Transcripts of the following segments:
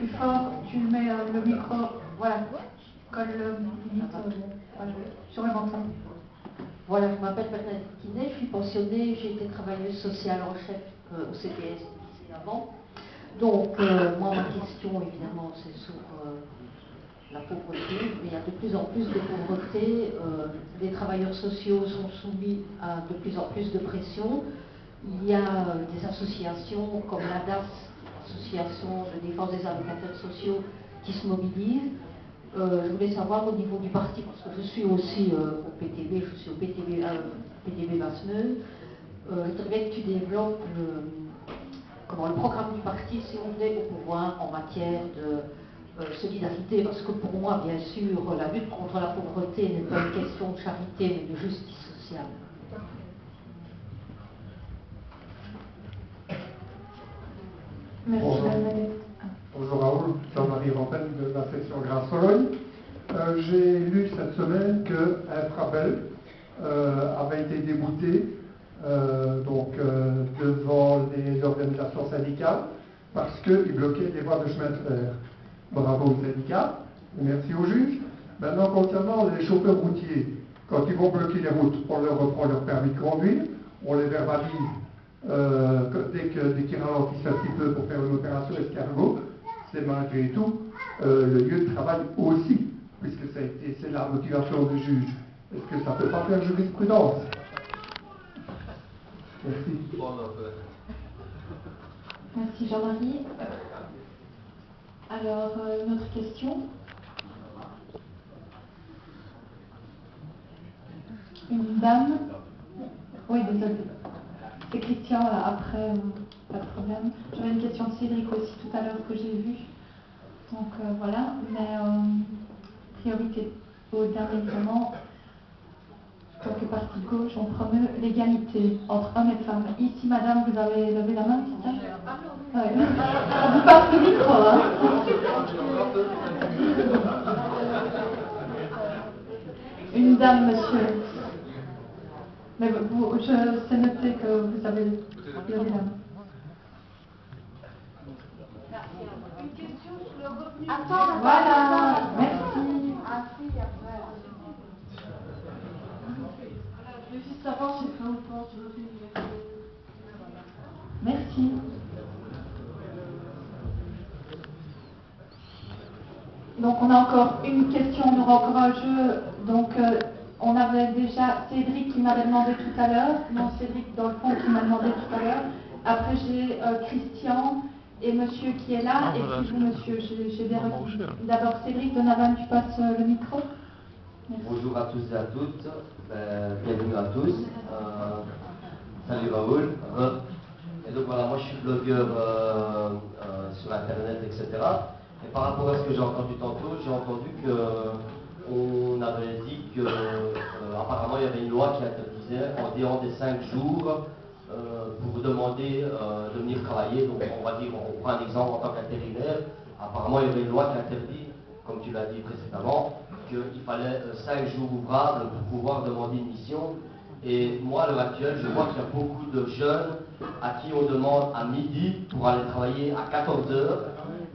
plus fort, tu mets le micro, voilà, colle le micro sur le menton. Voilà, je m'appelle Bernadette Quinet, je suis pensionnée, j'ai été travailleuse sociale en chef au CPS avant. Donc, moi, ma question, évidemment, c'est sur la pauvreté, mais il y a de plus en plus de pauvreté. Les travailleurs sociaux sont soumis à de plus en plus de pression. Il y a des associations comme l'ADAS, Association de défense des allocataires sociaux, qui se mobilisent. Je voulais savoir au niveau du parti, parce que je suis aussi au PTB, je suis au PTB Basse-Meuse. Je voudrais bien que tu développes le programme du parti si on venait au pouvoir en matière de solidarité, parce que pour moi, bien sûr, la lutte contre la pauvreté n'est pas une question de charité, mais de justice sociale. Merci, Bernadette. Bonjour Raoul, Jean-Marie Rampel de la section Grasse-Sologne. J'ai lu cette semaine qu'un Frabel avait été débouté devant les organisations syndicales parce qu'il bloquait les voies de chemin de fer. Bravo aux syndicats et merci aux juges. Maintenant, concernant les chauffeurs routiers, quand ils vont bloquer les routes, on leur reprend leur permis de conduire, on les verbalise dès qu'ils ralentissent un petit peu pour faire une opération escargot. C'est malgré tout le lieu de travail aussi, puisque c'est la motivation du juge. Est-ce que ça ne peut pas faire jurisprudence? Merci. Merci Jean-Marie. Alors, une autre question? Une dame? Oui, désolé. C'est Christian, là, après, pas de problème. J'avais une question de Cédric aussi tout à l'heure que j'ai vue. Donc voilà, mais priorité au dernier évidemment, tant que parti de gauche, on promeut l'égalité entre hommes et femmes. Ici, madame, vous avez levé la main, c'est ça? Ouais. On vous passe le micro, hein? Une dame, monsieur. Mais je sais noter que vous avez levé la main. Une question sur le revenu. Attends, voilà, merci. Je veux juste savoir si c'est un point sur le revenu. Merci. Donc on a encore une question, on aura encore un jeu. Donc on avait déjà Cédric qui m'avait demandé tout à l'heure. Non, Cédric dans le fond qui m'a demandé tout à l'heure. Après j'ai Christian et monsieur qui est là. Et puis vous monsieur, j'ai bien reçu. D'abord Cédric Donovan, tu passes le micro. Merci. Bonjour à tous et à toutes, bienvenue à tous. Salut Raoul. Et donc voilà, moi je suis blogueur sur internet, etc. Et par rapport à ce que j'ai entendu tantôt, j'ai entendu qu'on avait dit que apparemment il y avait une loi qui interdisait en dehors des 5 jours pour demander de venir travailler. Donc on va dire, on prend un exemple en tant qu'intérimaire. Apparemment il y avait une loi qui interdit, comme tu l'as dit précédemment, qu'il fallait 5 jours ouvrables pour pouvoir demander une mission. Et moi, à l'heure actuelle, je vois qu'il y a beaucoup de jeunes à qui on demande à midi pour aller travailler à 14 heures.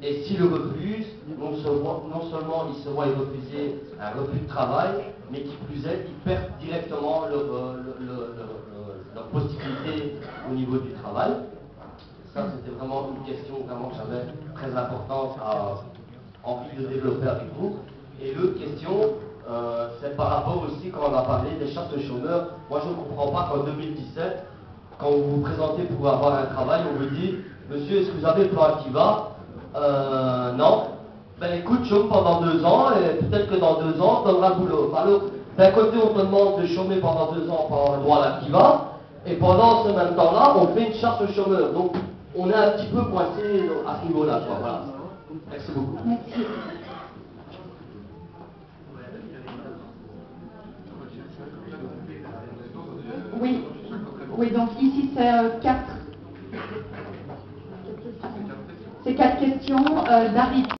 Et s'ils le refusent, non seulement ils se voient refuser un refus de travail, mais qui plus est, ils perdent directement leur possibilité au niveau du travail. Ça, c'était vraiment une question vraiment que j'avais très importante envie de développer avec vous. Et l'autre question, c'est par rapport aussi, quand on a parlé des chartes de chômeurs, moi je ne comprends pas qu'en 2017, quand vous vous présentez pour avoir un travail, on vous dit, monsieur, est-ce que vous avez le plan Activa? Non. Ben écoute, chôme pendant 2 ans, et peut-être que dans 2 ans, on donnera le boulot. Alors, d'un côté, on te demande de chômer pendant 2 ans pour avoir le droit à l'Activa, et pendant ce même temps-là, on fait une charte de chômeurs. Donc, on est un petit peu coincé à ce niveau-là, quoi. Voilà. Merci beaucoup. Merci. Oui, oui, donc ici c'est 4. C'est 4 questions. David.